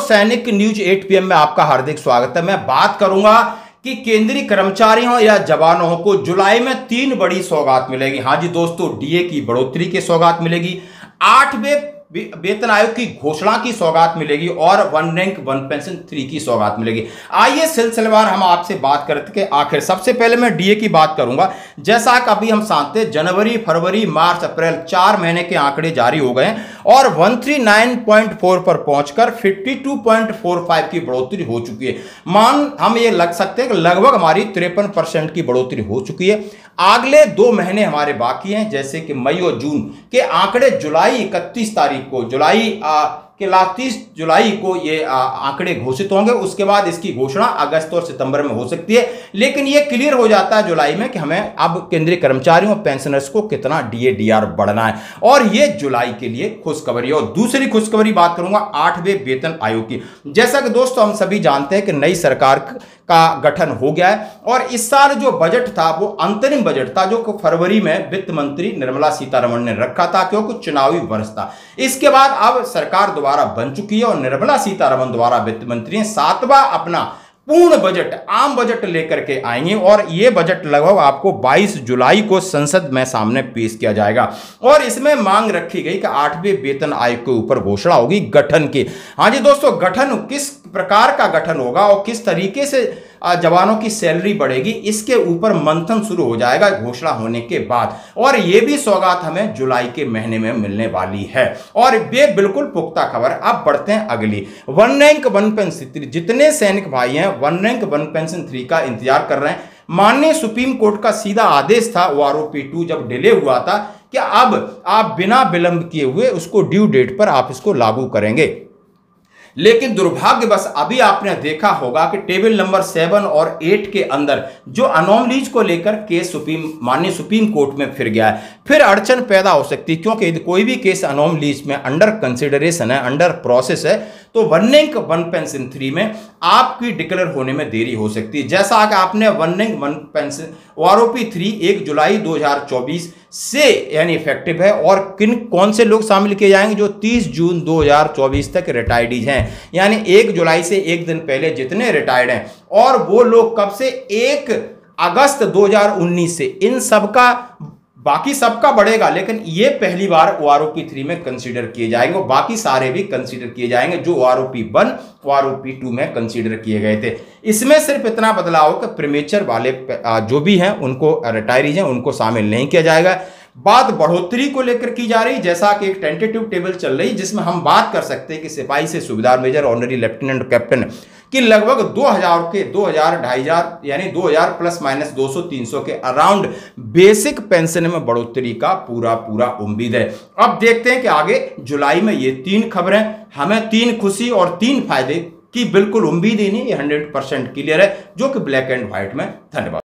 सैनिक news 8 PM में आपका हार्दिक स्वागत है। मैं बात करूंगा कि केंद्रीय कर्मचारियों या जवानों को जुलाई में 3 बड़ी सौगात मिलेगी। हाँ जी दोस्तों, डीए की बढ़ोतरी की सौगात मिलेगी, 8वें वेतन आयोग की घोषणा की सौगात मिलेगी और वन रैंक वन पेंशन 3 की सौगात मिलेगी। आइए सिलसिलेवार हम आपसे बात करते हैं। आखिर सबसे पहले मैं डीए की बात करूंगा। जैसा कि अभी हम जानते हैं जनवरी, फरवरी, मार्च, अप्रैल 4 महीने के आंकड़े जारी हो गए हैं और 139.4 पर पहुंचकर 52.45 की बढ़ोतरी हो चुकी है। हम ये लग सकते हैं कि लगभग हमारी 53% की बढ़ोतरी हो चुकी है। अगले 2 महीने हमारे बाकी हैं, जैसे कि मई और जून के आंकड़े जुलाई 31 तारीख को, के लास्ट 30 जुलाई को ये आंकड़े घोषित होंगे। उसके बाद इसकी घोषणा अगस्त और सितंबर में हो सकती है, लेकिन ये क्लियर हो जाता है जुलाई में कि हमें अब केंद्रीय कर्मचारियों और पेंशनर्स को कितना डीए डीआर बढ़ना है, और ये जुलाई के लिए खुशखबरी है। और दूसरी खुशखबरी बात करूंगा 8वें वेतन आयोग की। जैसा कि दोस्तों हम सभी जानते हैं कि नई सरकार का गठन हो गया है और इस साल जो बजट था वो अंतरिम बजट था, जो फरवरी में वित्त मंत्री निर्मला सीतारमण ने रखा था, क्योंकि चुनावी वर्ष था। इसके बाद अब सरकार दोबारा बन चुकी है और निर्मला सीतारमण द्वारा वित्त मंत्री ने 7वां अपना पूर्ण बजट, आम बजट लेकर के आएंगे और यह बजट लगभग आपको 22 जुलाई को संसद में सामने पेश किया जाएगा। और इसमें मांग रखी गई कि 8वें वेतन आयोग के ऊपर घोषणा होगी गठन की। हाँ जी दोस्तों, गठन किस प्रकार का गठन होगा और किस तरीके से जवानों की सैलरी बढ़ेगी, इसके ऊपर मंथन शुरू हो जाएगा घोषणा होने के बाद। और यह भी सौगात हमें जुलाई के महीने में मिलने वाली है और ये बिल्कुल पुख्ता खबर। अब बढ़ते हैं अगली, वन रैंक वन पेंशन। जितने सैनिक भाई हैं वन रैंक वन पेंशन 3 का इंतजार कर रहे हैं। माननीय सुप्रीम कोर्ट का सीधा आदेश था OROP-2 जब डिले हुआ था कि अब आप बिना विलंब किए हुए उसको ड्यू डेट पर आप इसको लागू करेंगे। लेकिन दुर्भाग्यवश अभी आपने देखा होगा कि टेबल नंबर 7 और 8 के अंदर जो अनोमलीज को लेकर केस माननीय सुप्रीम कोर्ट में फिर गया है। फिर अड़चन पैदा हो सकती है, क्योंकि यदि कोई भी केस अनोमलीज में अंडर कंसिडरेशन है, अंडर प्रोसेस है, तो वन रैंक वन पेंशन 3 में आपकी डिक्लेयर होने में देरी हो सकती है। जैसा कि आपने one rank one pension OROP-3 1 जुलाई 2024 से यानी इफेक्टिव है। और कौन से लोग शामिल किए जाएंगे? जो 30 जून 2024 तक रिटायर्डीज हैं, यानी 1 जुलाई से एक दिन पहले जितने रिटायर्ड हैं, और वो लोग कब से 1 अगस्त 2019 से। इन सबका, बाकी सबका बढ़ेगा, लेकिन ये पहली बार OROP-3 में कंसीडर किए जाएंगे। बाकी सारे भी कंसीडर किए जाएंगे जो OROP-1 OROP-2 में कंसीडर किए गए थे। इसमें सिर्फ इतना बदलाव कि प्रीमेचर वाले जो भी हैं उनको, रिटायरीज हैं, उनको शामिल नहीं किया जाएगा। बात बढ़ोतरी को लेकर की जा रही, जैसा कि एक टेंटेटिव टेबल चल रही, जिसमें हम बात कर सकते हैं कि सिपाही से सूबेदार, मेजर, ऑनरी लेफ्टिनेंट, कैप्टन की लगभग 2000 के 2000, 2500 यानी 2000 प्लस माइनस 200-300 के अराउंड बेसिक पेंशन में बढ़ोतरी का पूरा उम्मीद है। अब देखते हैं कि आगे जुलाई में ये 3 खबरें हमें 3 खुशी और 3 फायदे की बिल्कुल उम्मीद ही नहीं, ये 100% क्लियर है, जो कि ब्लैक एंड व्हाइट में। धन्यवाद।